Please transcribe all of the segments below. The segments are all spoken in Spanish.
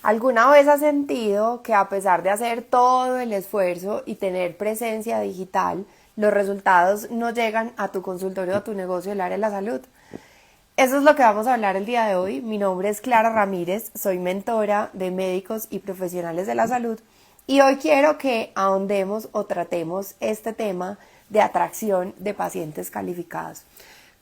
¿Alguna vez has sentido que a pesar de hacer todo el esfuerzo y tener presencia digital, los resultados no llegan a tu consultorio o a tu negocio del área de la salud? Eso es lo que vamos a hablar el día de hoy. Mi nombre es Clara Ramírez, soy mentora de médicos y profesionales de la salud y hoy quiero que ahondemos o tratemos este tema de atracción de pacientes calificados.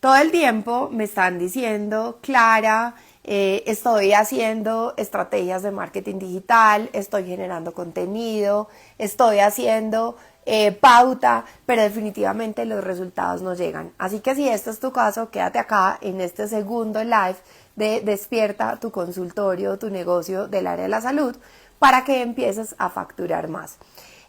Todo el tiempo me están diciendo, Clara, estoy haciendo estrategias de marketing digital, estoy generando contenido, estoy haciendo pauta, pero definitivamente los resultados no llegan. Así que si este es tu caso, quédate acá en este segundo live de Despierta tu consultorio, tu negocio del área de la salud, para que empieces a facturar más.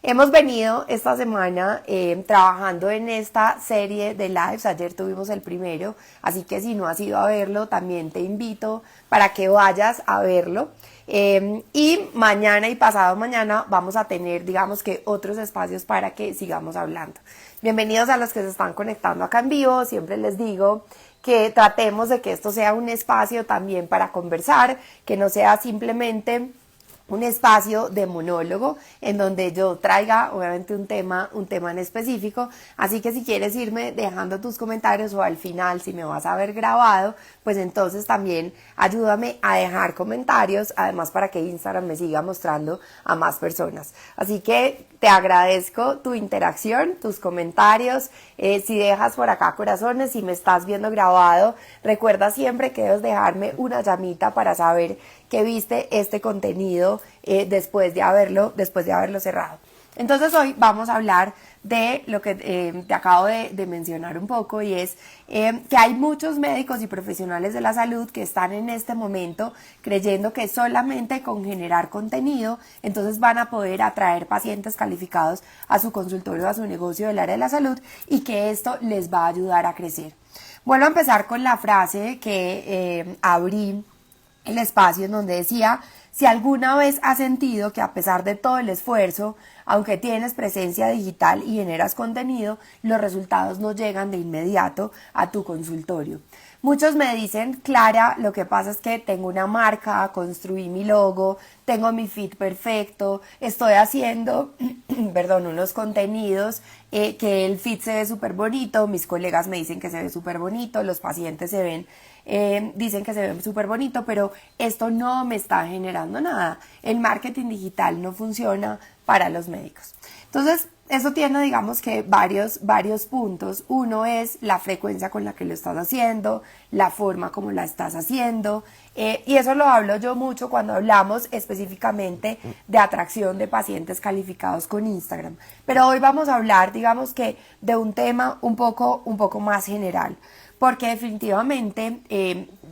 Hemos venido esta semana trabajando en esta serie de lives. Ayer tuvimos el primero, así que si no has ido a verlo, también te invito para que vayas a verlo. Y mañana y pasado mañana vamos a tener, digamos que, otros espacios para que sigamos hablando. Bienvenidos a los que se están conectando acá en vivo. Siempre les digo que tratemos de que esto sea un espacio también para conversar, que no sea simplemente un espacio de monólogo en donde yo traiga obviamente un tema en específico, así que si quieres irme dejando tus comentarios o al final si me vas a ver grabado, pues entonces también ayúdame a dejar comentarios, además para que Instagram me siga mostrando a más personas. Así que te agradezco tu interacción, tus comentarios, si dejas por acá corazones, si me estás viendo grabado, recuerda siempre que debes dejarme una llamita para saber que viste este contenido después de haberlo cerrado. Entonces hoy vamos a hablar de lo que te acabo de mencionar un poco y es que hay muchos médicos y profesionales de la salud que están en este momento creyendo que solamente con generar contenido entonces van a poder atraer pacientes calificados a su consultorio, a su negocio del área de la salud y que esto les va a ayudar a crecer. Vuelvo a empezar con la frase que abrí el espacio en donde decía, si alguna vez has sentido que a pesar de todo el esfuerzo, aunque tienes presencia digital y generas contenido, los resultados no llegan de inmediato a tu consultorio. Muchos me dicen, Clara, lo que pasa es que tengo una marca, construí mi logo, tengo mi feed perfecto, estoy haciendo, perdón, unos contenidos que el feed se ve súper bonito, mis colegas me dicen que se ve súper bonito, los pacientes se ven dicen que se ve súper bonito, pero esto no me está generando nada. El marketing digital no funciona para los médicos. Entonces, eso tiene, digamos que varios puntos. Uno es la frecuencia con la que lo estás haciendo, la forma como la estás haciendo, y eso lo hablo yo mucho cuando hablamos específicamente de atracción de pacientes calificados con Instagram. Pero hoy vamos a hablar, digamos que, de un tema un poco más general. Porque definitivamente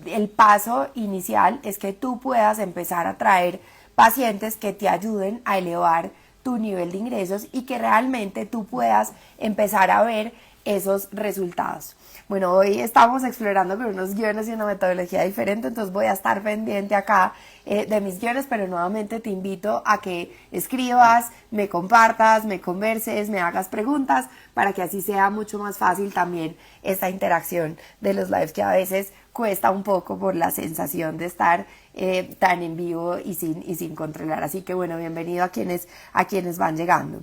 el paso inicial es que tú puedas empezar a traer pacientes que te ayuden a elevar tu nivel de ingresos y que realmente tú puedas empezar a ver esos resultados. Bueno, hoy estamos explorando con unos guiones y una metodología diferente, entonces voy a estar pendiente acá de mis guiones, pero nuevamente te invito a que escribas, me compartas, me converses, me hagas preguntas, para que así sea mucho más fácil también esta interacción de los lives que a veces cuesta un poco por la sensación de estar tan en vivo y sin controlar. Así que bueno, bienvenido a quienes van llegando.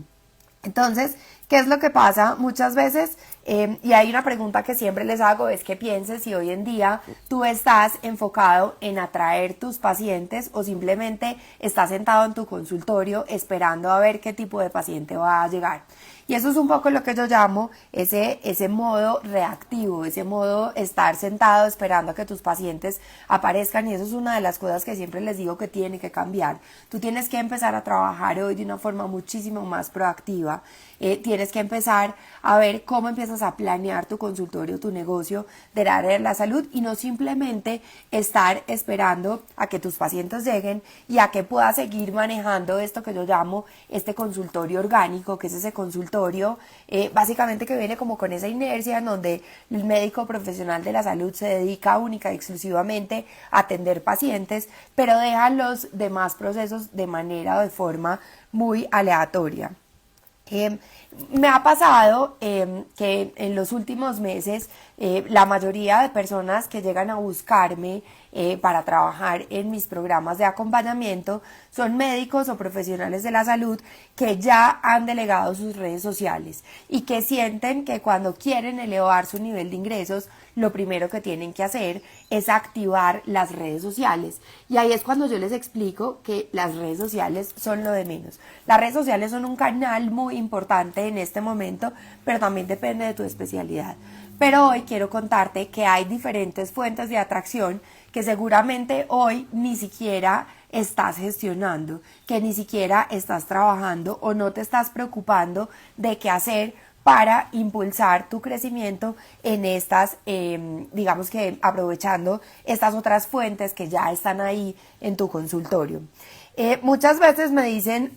Entonces, ¿qué es lo que pasa muchas veces? Y hay una pregunta que siempre les hago, es que pienses si hoy en día tú estás enfocado en atraer tus pacientes o simplemente estás sentado en tu consultorio esperando a ver qué tipo de paciente va a llegar. Y eso es un poco lo que yo llamo ese modo reactivo, ese modo estar sentado esperando a que tus pacientes aparezcan, y eso es una de las cosas que siempre les digo que tiene que cambiar. Tú tienes que empezar a trabajar hoy de una forma muchísimo más proactiva. Tienes que empezar a ver cómo empiezas a planear tu consultorio, tu negocio del área de la salud y no simplemente estar esperando a que tus pacientes lleguen y a que puedas seguir manejando esto que yo llamo este consultorio orgánico, que es ese consultorio básicamente que viene como con esa inercia en donde el médico profesional de la salud se dedica única y exclusivamente a atender pacientes, pero deja los demás procesos de manera o de forma muy aleatoria. Me ha pasado que en los últimos meses la mayoría de personas que llegan a buscarme para trabajar en mis programas de acompañamiento son médicos o profesionales de la salud que ya han delegado sus redes sociales y que sienten que cuando quieren elevar su nivel de ingresos, lo primero que tienen que hacer es activar las redes sociales. Y ahí es cuando yo les explico que las redes sociales son lo de menos. Las redes sociales son un canal muy importante en este momento, pero también depende de tu especialidad. Pero hoy quiero contarte que hay diferentes fuentes de atracción que seguramente hoy ni siquiera estás gestionando, que ni siquiera estás trabajando o no te estás preocupando de qué hacer para impulsar tu crecimiento en estas, digamos que aprovechando estas otras fuentes que ya están ahí en tu consultorio. Muchas veces me dicen,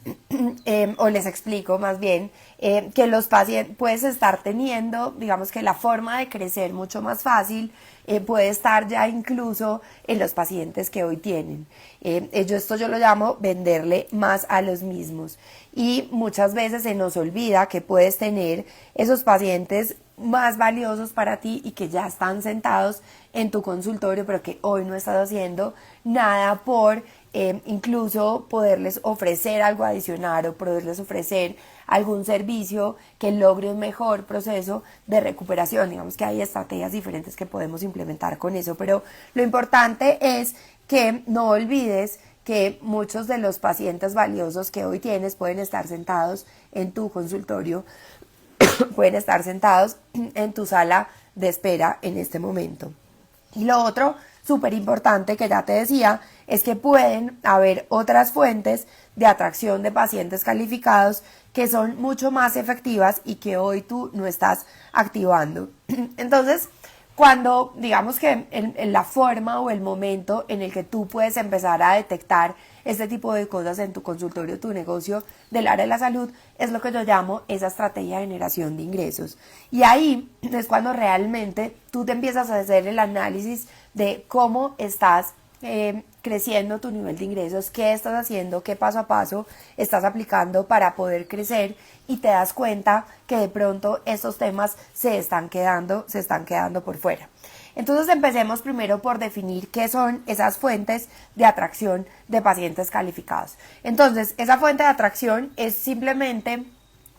o les explico más bien, que los pacientes puedes estar teniendo, digamos que la forma de crecer mucho más fácil puede estar ya incluso en los pacientes que hoy tienen. Esto yo lo llamo venderle más a los mismos. Y muchas veces se nos olvida que puedes tener esos pacientes más valiosos para ti y que ya están sentados en tu consultorio, pero que hoy no estás haciendo nada por incluso poderles ofrecer algo adicional o poderles ofrecer algún servicio que logre un mejor proceso de recuperación. Digamos que hay estrategias diferentes que podemos implementar con eso, pero lo importante es que no olvides que muchos de los pacientes valiosos que hoy tienes pueden estar sentados en tu consultorio, pueden estar sentados en tu sala de espera en este momento. Y lo otro súper importante que ya te decía es que pueden haber otras fuentes de atracción de pacientes calificados que son mucho más efectivas y que hoy tú no estás activando. Entonces, cuando digamos que en la forma o el momento en el que tú puedes empezar a detectar este tipo de cosas en tu consultorio, tu negocio del área de la salud, es lo que yo llamo esa estrategia de generación de ingresos. Y ahí es cuando realmente tú te empiezas a hacer el análisis de cómo estás creciendo tu nivel de ingresos, qué estás haciendo, qué paso a paso estás aplicando para poder crecer, y te das cuenta que de pronto estos temas se están quedando por fuera. Entonces empecemos primero por definir qué son esas fuentes de atracción de pacientes calificados. Entonces, esa fuente de atracción es simplemente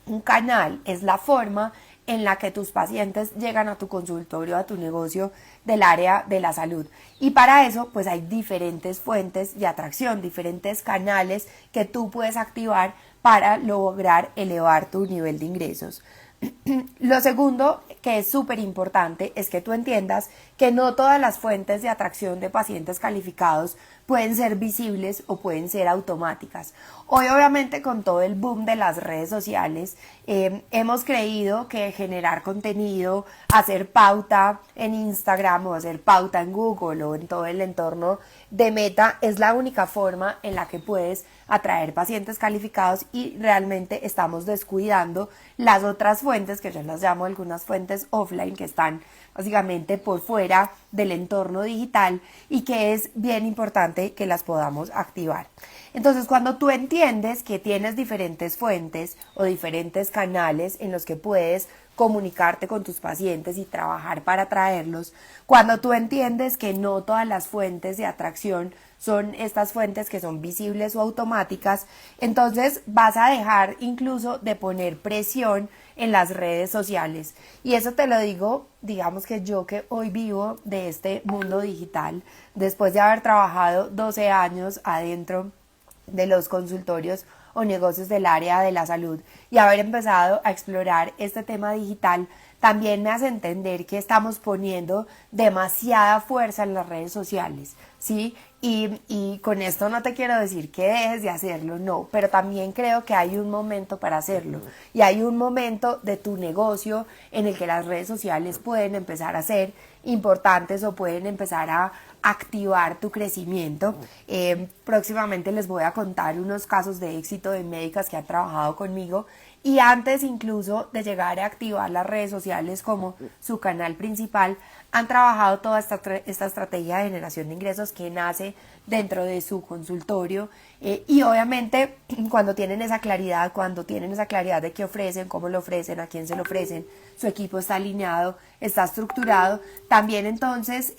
un canal, es la forma en la que tus pacientes llegan a tu consultorio, a tu negocio del área de la salud. Y para eso, pues hay diferentes fuentes de atracción, diferentes canales que tú puedes activar para lograr elevar tu nivel de ingresos. Lo segundo, que es súper importante, es que tú entiendas que no todas las fuentes de atracción de pacientes calificados pueden ser visibles o pueden ser automáticas. Hoy, obviamente, con todo el boom de las redes sociales, hemos creído que generar contenido, hacer pauta en Instagram o hacer pauta en Google o en todo el entorno de Meta es la única forma en la que puedes atraer pacientes calificados, y realmente estamos descuidando las otras fuentes, que yo las llamo algunas fuentes offline, que están básicamente por fuera del entorno digital y que es bien importante que las podamos activar. Entonces, cuando tú entiendes que tienes diferentes fuentes o diferentes canales en los que puedes comunicarte con tus pacientes y trabajar para atraerlos, cuando tú entiendes que no todas las fuentes de atracción son estas fuentes que son visibles o automáticas, entonces vas a dejar incluso de poner presión en las redes sociales. Y eso te lo digo, digamos que yo que hoy vivo de este mundo digital, después de haber trabajado 12 años adentro de los consultorios o negocios del área de la salud y haber empezado a explorar este tema digital, también me hace entender que estamos poniendo demasiada fuerza en las redes sociales, ¿sí? Y con esto no te quiero decir que dejes de hacerlo, no, pero también creo que hay un momento para hacerlo y hay un momento de tu negocio en el que las redes sociales pueden empezar a ser importantes o pueden empezar a activar tu crecimiento. Próximamente les voy a contar unos casos de éxito de médicas que han trabajado conmigo y antes incluso de llegar a activar las redes sociales como su canal principal, han trabajado toda esta estrategia de generación de ingresos que nace dentro de su consultorio, y obviamente cuando tienen esa claridad, de qué ofrecen, cómo lo ofrecen, a quién se lo ofrecen, su equipo está alineado, está estructurado, también entonces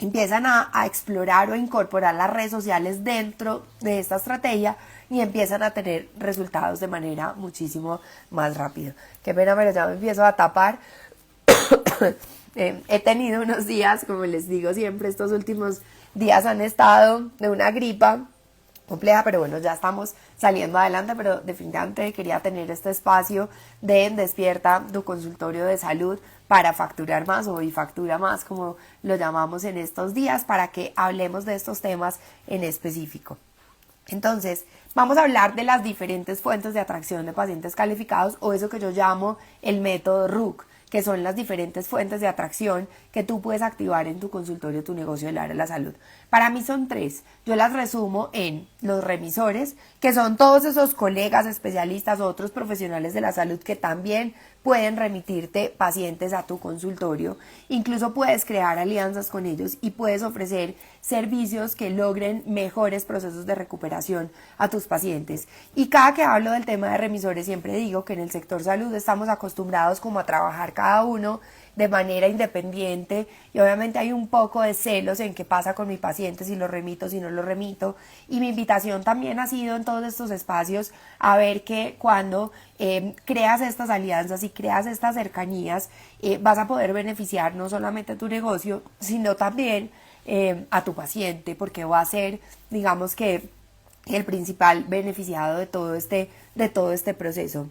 empiezan a explorar o incorporar las redes sociales dentro de esta estrategia y empiezan a tener resultados de manera muchísimo más rápida. Qué pena, pero ya me empiezo a tapar. He tenido unos días, como les digo siempre, estos últimos días han estado de una gripa compleja, pero bueno, ya estamos saliendo adelante, pero definitivamente quería tener este espacio de Despierta tu consultorio de salud para facturar más o factura más, como lo llamamos en estos días, para que hablemos de estos temas en específico. Entonces, vamos a hablar de las diferentes fuentes de atracción de pacientes calificados, o eso que yo llamo el método RUC, que son las diferentes fuentes de atracción que tú puedes activar en tu consultorio, tu negocio del área de la salud. Para mí son 3. Yo las resumo en los remisores, que son todos esos colegas, especialistas o otros profesionales de la salud que también pueden remitirte pacientes a tu consultorio. Incluso puedes crear alianzas con ellos y puedes ofrecer servicios que logren mejores procesos de recuperación a tus pacientes. Y cada que hablo del tema de remisores siempre digo que en el sector salud estamos acostumbrados como a trabajar cada uno de manera independiente y obviamente hay un poco de celos en qué pasa con mi paciente, si lo remito, si no lo remito, y mi invitación también ha sido en todos estos espacios a ver que cuando creas estas alianzas y creas estas cercanías vas a poder beneficiar no solamente a tu negocio, sino también a tu paciente, porque va a ser, digamos que, el principal beneficiado de todo este proceso.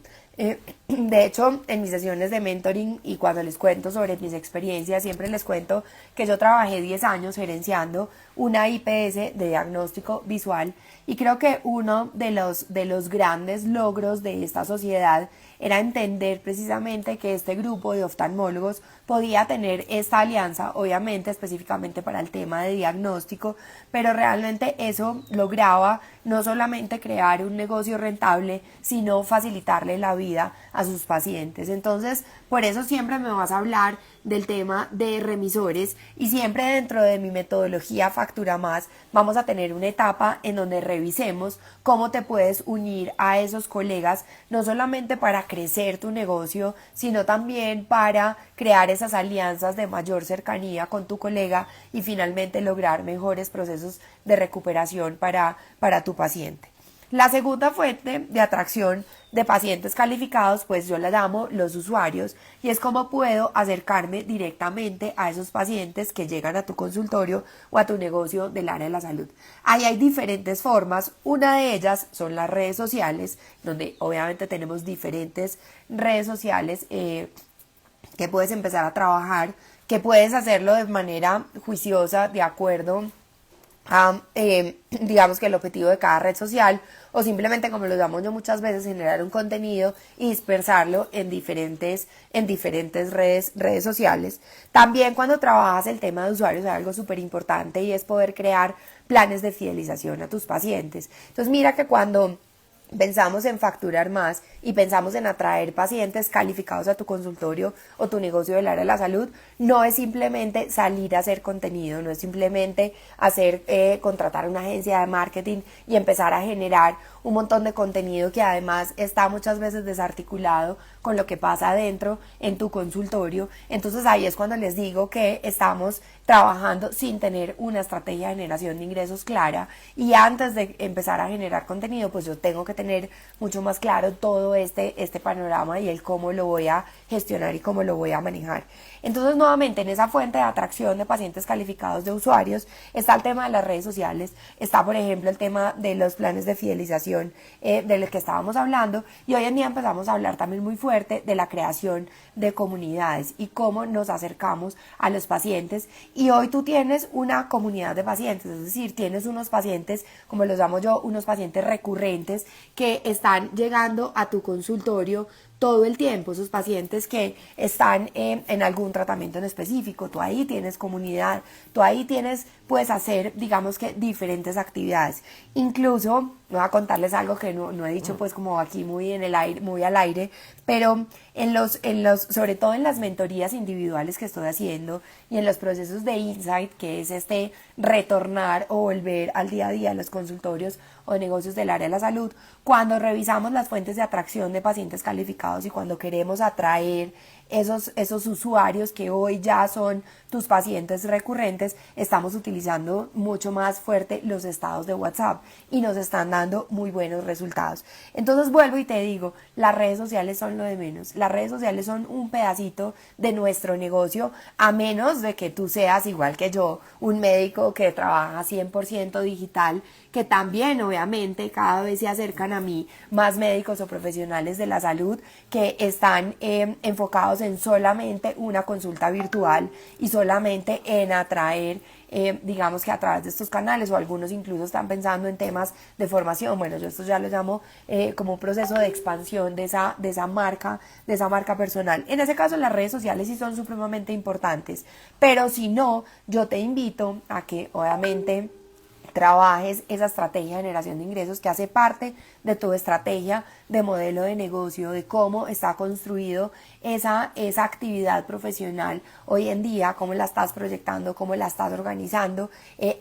De hecho, en mis sesiones de mentoring y cuando les cuento sobre mis experiencias, siempre les cuento que yo trabajé 10 años gerenciando una IPS de diagnóstico visual y creo que uno de los grandes logros de esta sociedad era entender precisamente que este grupo de oftalmólogos podía tener esta alianza, obviamente específicamente para el tema de diagnóstico, pero realmente eso lograba no solamente crear un negocio rentable, sino facilitarle la vida a sus pacientes. Entonces, por eso siempre me vas a hablar del tema de remisores y siempre dentro de mi metodología Factura Más vamos a tener una etapa en donde revisemos cómo te puedes unir a esos colegas, no solamente para crecer tu negocio, sino también para crear esas alianzas de mayor cercanía con tu colega y finalmente lograr mejores procesos de recuperación para tu paciente. La segunda fuente de atracción de pacientes calificados, pues yo la llamo los usuarios, y es cómo puedo acercarme directamente a esos pacientes que llegan a tu consultorio o a tu negocio del área de la salud. Ahí hay diferentes formas, una de ellas son las redes sociales, donde obviamente tenemos diferentes redes sociales que puedes empezar a trabajar, que puedes hacerlo de manera juiciosa, de acuerdo a, digamos que el objetivo de cada red social, o simplemente, como lo llamo yo muchas veces, generar un contenido y dispersarlo en diferentes redes sociales. También cuando trabajas el tema de usuarios hay algo súper importante y es poder crear planes de fidelización a tus pacientes. Entonces mira que cuando pensamos en facturar más y pensamos en atraer pacientes calificados a tu consultorio o tu negocio del área de la salud, no es simplemente salir a hacer contenido, no es simplemente contratar una agencia de marketing y empezar a generar un montón de contenido que además está muchas veces desarticulado con lo que pasa adentro en tu consultorio. Entonces ahí es cuando les digo que estamos trabajando sin tener una estrategia de generación de ingresos clara, y antes de empezar a generar contenido pues yo tengo que tener mucho más claro todo este panorama y el cómo lo voy a gestionar y cómo lo voy a manejar. Entonces nuevamente en esa fuente de atracción de pacientes calificados de usuarios está el tema de las redes sociales, está por ejemplo el tema de los planes de fidelización del que estábamos hablando, y hoy en día empezamos a hablar también muy fuerte de la creación de comunidades y cómo nos acercamos a los pacientes. Y hoy tú tienes una comunidad de pacientes, es decir, tienes unos pacientes, como los llamo yo, unos pacientes recurrentes que están llegando a tu consultorio todo el tiempo, esos pacientes que están en algún tratamiento en específico. Tú ahí tienes comunidad, tú ahí puedes hacer, digamos que, diferentes actividades. Incluso, voy a contarles algo que no he dicho pues como aquí muy en el aire, muy al aire, pero sobre todo en las mentorías individuales que estoy haciendo y en los procesos de insight, que es retornar o volver al día a día a los consultorios o negocios del área de la salud, cuando revisamos las fuentes de atracción de pacientes calificados y cuando queremos atraer esos usuarios que hoy ya son tus pacientes recurrentes, estamos utilizando mucho más fuerte los estados de WhatsApp y nos están dando muy buenos resultados. Entonces vuelvo y te digo, las redes sociales son lo de menos. Las redes sociales son un pedacito de nuestro negocio, a menos de que tú seas igual que yo, un médico que trabaja 100% digital, que también obviamente cada vez se acercan a mí más médicos o profesionales de la salud que están enfocados en solamente una consulta virtual y solamente en atraer, digamos que a través de estos canales, o algunos incluso están pensando en temas de formación. Bueno, yo esto ya lo llamo como un proceso de expansión de esa marca personal. En ese caso las redes sociales sí son supremamente importantes, pero si no, yo te invito a que obviamente trabajes esa estrategia de generación de ingresos que hace parte de tu estrategia de modelo de negocio, de cómo está construido esa actividad profesional hoy en día, cómo la estás proyectando, cómo la estás organizando,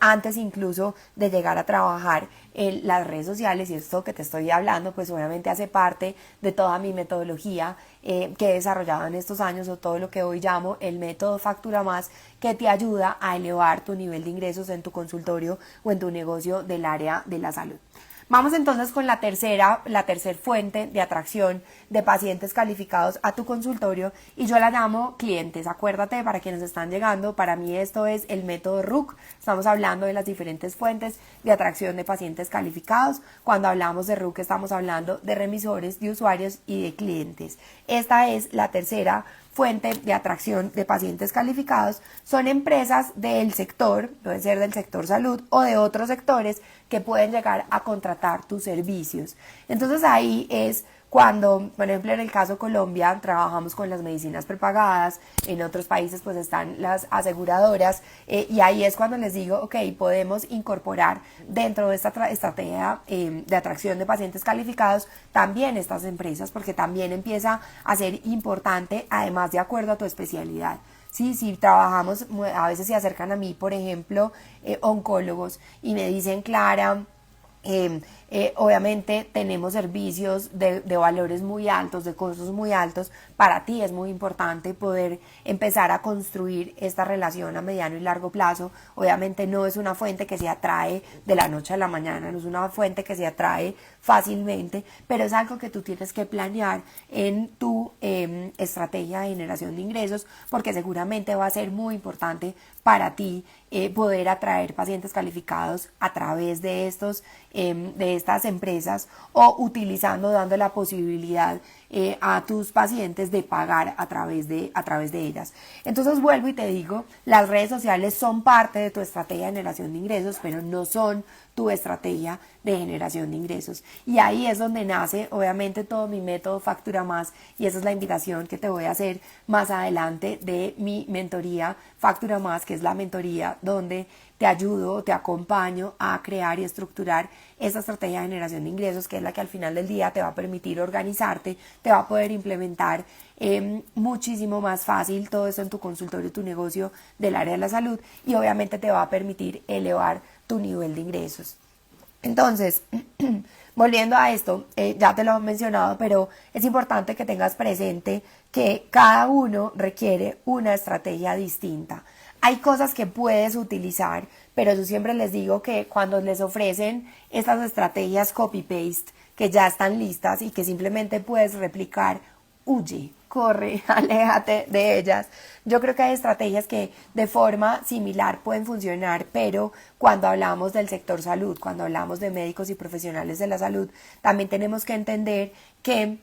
antes incluso de llegar a trabajar en las redes sociales. Y esto que te estoy hablando pues obviamente hace parte de toda mi metodología que he desarrollado en estos años, o todo lo que hoy llamo el método Factura Más, que te ayuda a elevar tu nivel de ingresos en tu consultorio o en tu negocio del área de la salud. Vamos entonces con la tercera fuente de atracción de pacientes calificados a tu consultorio, y yo la llamo clientes. Acuérdate, para quienes están llegando, para mí esto es el método RUC. Estamos hablando de las diferentes fuentes de atracción de pacientes calificados. Cuando hablamos de RUC estamos hablando de remisores, de usuarios y de clientes. Esta es la tercera fuente de atracción de pacientes calificados. Son empresas del sector, puede ser del sector salud o de otros sectores, que pueden llegar a contratar tus servicios. Entonces ahí es cuando, por ejemplo, en el caso Colombia, trabajamos con las medicinas prepagadas, en otros países pues están las aseguradoras, y ahí es cuando les digo, ok, podemos incorporar dentro de esta estrategia de atracción de pacientes calificados también estas empresas, porque también empieza a ser importante, además de acuerdo a tu especialidad. Sí, si trabajamos, a veces se acercan a mí, por ejemplo, oncólogos y me dicen, Clara, obviamente tenemos servicios de valores muy altos, de costos muy altos. Para ti es muy importante poder empezar a construir esta relación a mediano y largo plazo. Obviamente no es una fuente que se atrae de la noche a la mañana, no es una fuente que se atrae fácilmente, pero es algo que tú tienes que planear en tu estrategia de generación de ingresos, porque seguramente va a ser muy importante para ti poder atraer pacientes calificados a través de estas empresas, o utilizando, dando la posibilidad a tus pacientes de pagar a través de ellas. Entonces vuelvo y te digo, las redes sociales son parte de tu estrategia de generación de ingresos, pero no son tu estrategia de generación de ingresos. Y ahí es donde nace obviamente todo mi método Factura Más, y esa es la invitación que te voy a hacer más adelante de mi mentoría Factura Más, que es la mentoría donde te ayudo, te acompaño a crear y estructurar esta estrategia de generación de ingresos, que es la que al final del día te va a permitir organizarte, te va a poder implementar muchísimo más fácil todo esto en tu consultorio, tu negocio del área de la salud, y obviamente te va a permitir elevar tu nivel de ingresos. Entonces, volviendo a esto, ya te lo he mencionado, pero es importante que tengas presente que cada uno requiere una estrategia distinta. Hay cosas que puedes utilizar, pero yo siempre les digo que cuando les ofrecen estas estrategias copy-paste que ya están listas y que simplemente puedes replicar, huye, corre, aléjate de ellas. Yo creo que hay estrategias que de forma similar pueden funcionar, pero cuando hablamos del sector salud, cuando hablamos de médicos y profesionales de la salud, también tenemos que entender que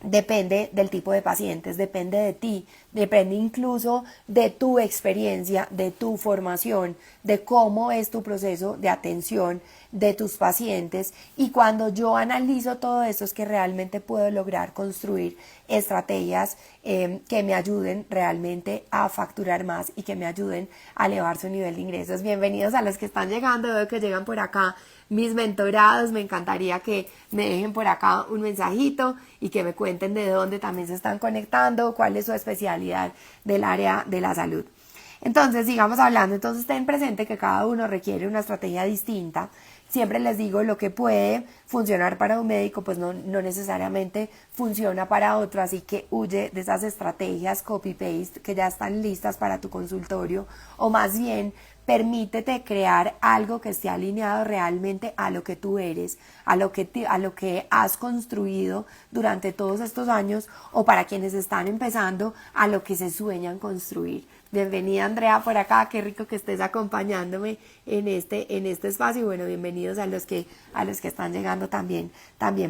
depende del tipo de pacientes, depende de ti, depende incluso de tu experiencia, de tu formación, de cómo es tu proceso de atención de tus pacientes. Y cuando yo analizo todo esto es que realmente puedo lograr construir estrategias que me ayuden realmente a facturar más y que me ayuden a elevar su nivel de ingresos. Bienvenidos a los que están llegando, veo que llegan por acá mis mentorados. Me encantaría que me dejen por acá un mensajito y que me cuenten de dónde también se están conectando, cuál es su especialidad del área de la salud. Entonces, sigamos hablando. Entonces, ten presente que cada uno requiere una estrategia distinta, siempre les digo, lo que puede funcionar para un médico, pues no necesariamente funciona para otro, así que huye de esas estrategias copy-paste que ya están listas para tu consultorio, o más bien permítete crear algo que esté alineado realmente a lo que tú eres, a lo que has construido durante todos estos años, o para quienes están empezando, a lo que se sueñan construir. Bienvenida Andrea por acá, qué rico que estés acompañándome en este espacio, y bueno, bienvenidos a los que están llegando también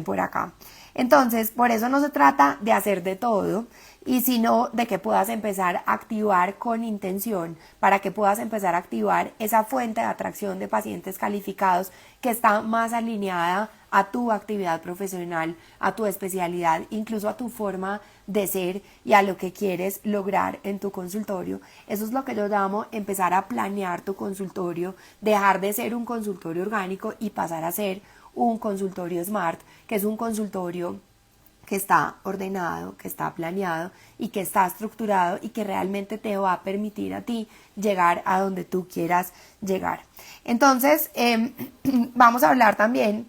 por acá. Entonces, por eso no se trata de hacer de todo, y sino de que puedas empezar a activar con intención, para que puedas empezar a activar esa fuente de atracción de pacientes calificados que está más alineada a tu actividad profesional, a tu especialidad, incluso a tu forma de ser y a lo que quieres lograr en tu consultorio. Eso es lo que yo llamo empezar a planear tu consultorio, dejar de ser un consultorio orgánico y pasar a ser un consultorio SMART, que es un consultorio que está ordenado, que está planeado y que está estructurado y que realmente te va a permitir a ti llegar a donde tú quieras llegar. Entonces, vamos a hablar también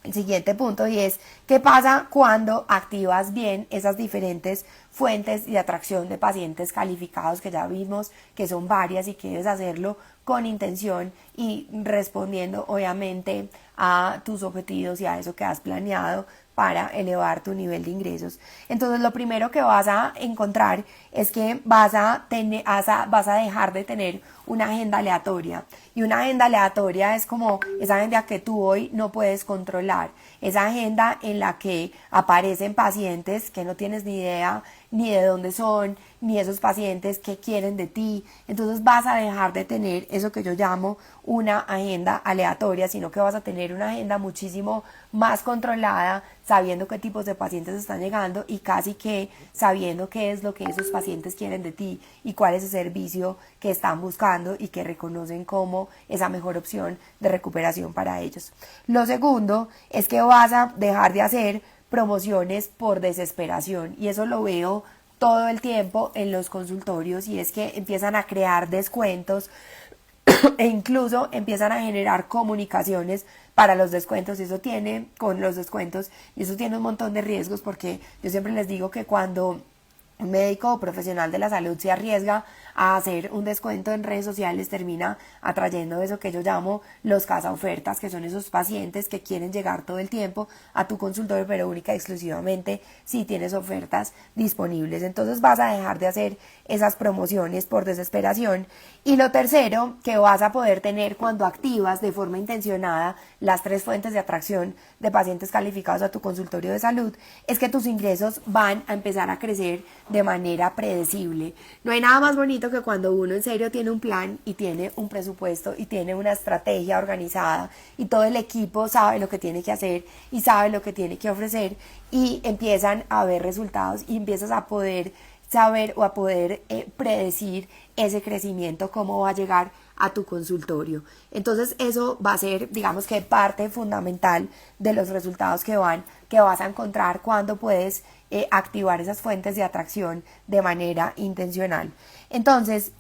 el siguiente punto, y es qué pasa cuando activas bien esas diferentes fuentes de atracción de pacientes calificados, que ya vimos que son varias y que debes hacerlo con intención y respondiendo obviamente a tus objetivos y a eso que has planeado para elevar tu nivel de ingresos. Entonces, lo primero que vas a encontrar es que vas a dejar de tener una agenda aleatoria. Y una agenda aleatoria es como esa agenda que tú hoy no puedes controlar. Esa agenda en la que aparecen pacientes que no tienes ni idea ni de dónde son, ni esos pacientes que quieren de ti. Entonces vas a dejar de tener eso que yo llamo una agenda aleatoria, sino que vas a tener una agenda muchísimo más controlada, sabiendo qué tipos de pacientes están llegando y casi que sabiendo qué es lo que esos pacientes quieren de ti y cuál es el servicio que están buscando y que reconocen como esa mejor opción de recuperación para ellos. Lo segundo es que vas a dejar de hacer promociones por desesperación, y eso lo veo todo el tiempo en los consultorios, y es que empiezan a crear descuentos e incluso empiezan a generar comunicaciones para los descuentos, y eso tiene un montón de riesgos, porque yo siempre les digo que cuando un médico o profesional de la salud se arriesga a hacer un descuento en redes sociales, termina atrayendo eso que yo llamo los cazaofertas, que son esos pacientes que quieren llegar todo el tiempo a tu consultorio, pero única y exclusivamente si tienes ofertas disponibles. Entonces vas a dejar de hacer esas promociones por desesperación. Y lo tercero que vas a poder tener cuando activas de forma intencionada las 3 fuentes de atracción de pacientes calificados a tu consultorio de salud es que tus ingresos van a empezar a crecer de manera predecible. No hay nada más bonito que cuando uno en serio tiene un plan y tiene un presupuesto y tiene una estrategia organizada y todo el equipo sabe lo que tiene que hacer y sabe lo que tiene que ofrecer, y empiezan a ver resultados y empiezas a poder saber o a poder predecir ese crecimiento, cómo va a llegar a tu consultorio. Entonces eso va a ser, digamos que parte fundamental de los resultados que vas a encontrar cuando puedes activar esas fuentes de atracción de manera intencional. Entonces,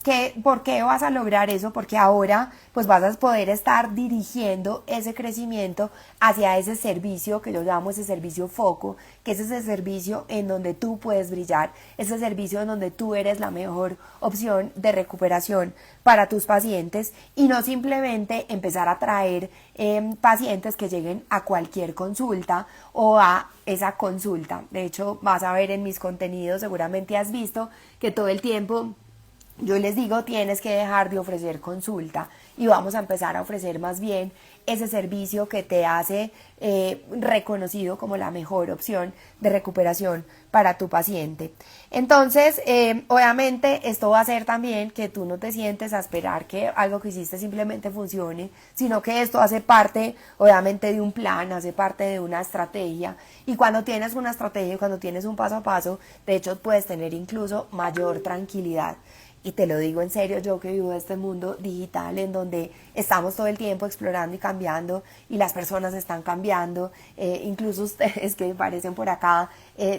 ¿por qué vas a lograr eso? Porque ahora pues vas a poder estar dirigiendo ese crecimiento hacia ese servicio que yo llamo ese servicio foco, que es ese servicio en donde tú puedes brillar, ese servicio en donde tú eres la mejor opción de recuperación para tus pacientes, y no simplemente empezar a traer pacientes que lleguen a cualquier consulta o a esa consulta. De hecho, vas a ver en mis contenidos, seguramente has visto que todo el tiempo yo les digo, tienes que dejar de ofrecer consulta y vamos a empezar a ofrecer más bien ese servicio que te hace reconocido como la mejor opción de recuperación para tu paciente. Entonces, obviamente esto va a hacer también que tú no te sientes a esperar que algo que hiciste simplemente funcione, sino que esto hace parte obviamente de un plan, hace parte de una estrategia, y cuando tienes una estrategia, cuando tienes un paso a paso, de hecho puedes tener incluso mayor tranquilidad. Y te lo digo en serio, yo que vivo en este mundo digital en donde estamos todo el tiempo explorando y cambiando, y las personas están cambiando, incluso ustedes que aparecen por acá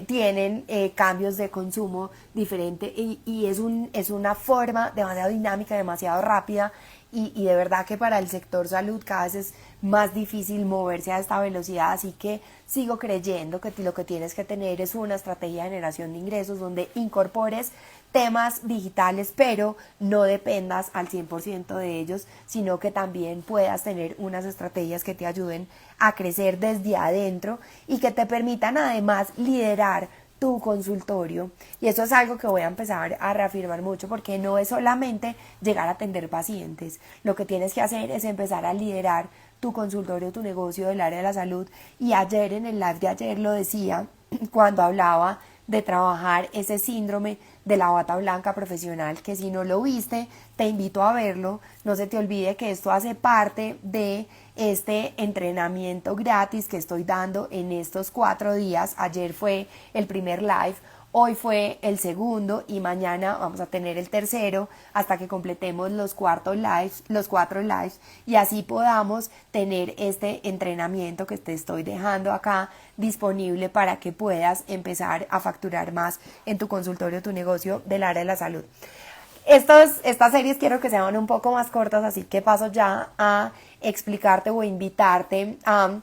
tienen cambios de consumo diferente, y es una forma demasiado dinámica, demasiado rápida, y de verdad que para el sector salud cada vez es más difícil moverse a esta velocidad, así que sigo creyendo que lo que tienes que tener es una estrategia de generación de ingresos donde incorpores temas digitales, pero no dependas al 100% de ellos, sino que también puedas tener unas estrategias que te ayuden a crecer desde adentro y que te permitan además liderar tu consultorio. Y eso es algo que voy a empezar a reafirmar mucho, porque no es solamente llegar a atender pacientes. Lo que tienes que hacer es empezar a liderar tu consultorio, tu negocio del área de la salud. Y ayer en el live de ayer lo decía cuando hablaba de trabajar ese síndrome de la bata blanca profesional, que si no lo viste, te invito a verlo. No se te olvide que esto hace parte de este entrenamiento gratis que estoy dando en estos 4 días. Ayer fue el primer live, hoy fue el segundo y mañana vamos a tener el tercero hasta que completemos los 4 lives y así podamos tener este entrenamiento que te estoy dejando acá disponible para que puedas empezar a facturar más en tu consultorio, tu negocio del área de la salud. Estas series quiero que sean un poco más cortas, así que paso ya a explicarte o invitarte a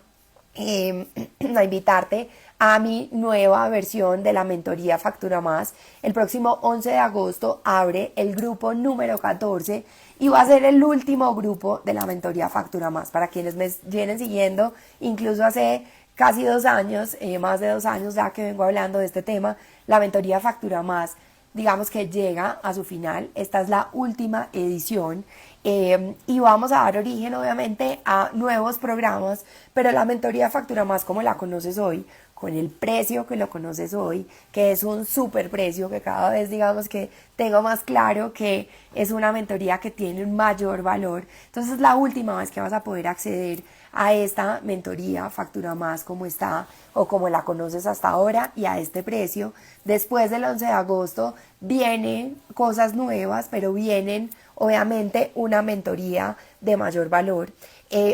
mi nueva versión de la mentoría Factura Más. El próximo 11 de agosto abre el grupo número 14 y va a ser el último grupo de la mentoría Factura Más. Para quienes me vienen siguiendo, incluso hace casi 2 años, más de 2 años ya que vengo hablando de este tema, la mentoría Factura Más, digamos que llega a su final. Esta es la última edición y vamos a dar origen obviamente a nuevos programas, pero la mentoría Factura Más como la conoces hoy, con el precio que lo conoces hoy, que es un súper precio, que cada vez digamos que tengo más claro que es una mentoría que tiene un mayor valor. Entonces es la última vez que vas a poder acceder a esta mentoría Factura Más como está o como la conoces hasta ahora y a este precio. Después del 11 de agosto vienen cosas nuevas, pero vienen obviamente una mentoría de mayor valor.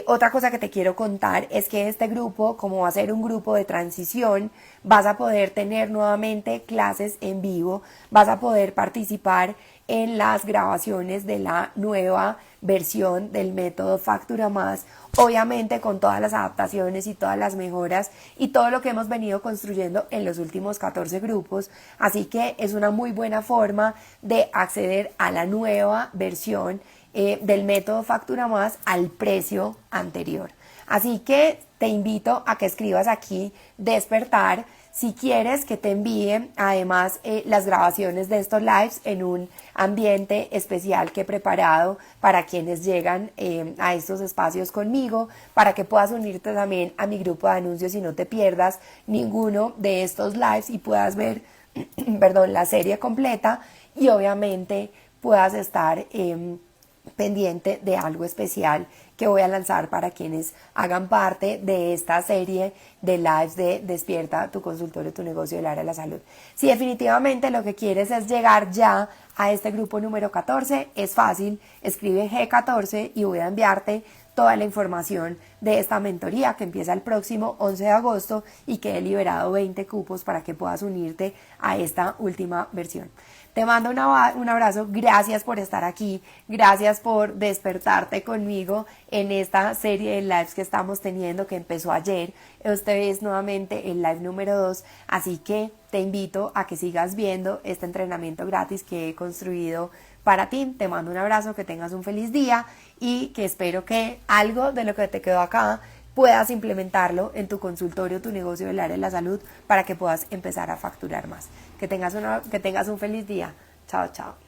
Otra cosa que te quiero contar es que este grupo, como va a ser un grupo de transición, vas a poder tener nuevamente clases en vivo, vas a poder participar en las grabaciones de la nueva versión del método Factura Más, obviamente con todas las adaptaciones y todas las mejoras y todo lo que hemos venido construyendo en los últimos 14 grupos, así que es una muy buena forma de acceder a la nueva versión del método Factura Más al precio anterior. Así que te invito a que escribas aquí despertar si quieres que te envíe además las grabaciones de estos lives en un ambiente especial que he preparado para quienes llegan a estos espacios conmigo, para que puedas unirte también a mi grupo de anuncios y no te pierdas ninguno de estos lives y puedas ver la serie completa y obviamente puedas estar pendiente de algo especial que voy a lanzar para quienes hagan parte de esta serie de lives de Despierta tu consultorio, tu negocio del área de la salud. Si definitivamente lo que quieres es llegar ya a este grupo número 14, es fácil, escribe G14 y voy a enviarte toda la información de esta mentoría que empieza el próximo 11 de agosto y que he liberado 20 cupos para que puedas unirte a esta última versión. Te mando un abrazo, gracias por estar aquí, gracias por despertarte conmigo en esta serie de lives que estamos teniendo que empezó ayer. Este es nuevamente el live número 2, así que te invito a que sigas viendo este entrenamiento gratis que he construido para ti. Te mando un abrazo, que tengas un feliz día y que espero que algo de lo que te quedó acá puedas implementarlo en tu consultorio, tu negocio del área de la salud para que puedas empezar a facturar más. Que tengas un feliz día. Chao, chao.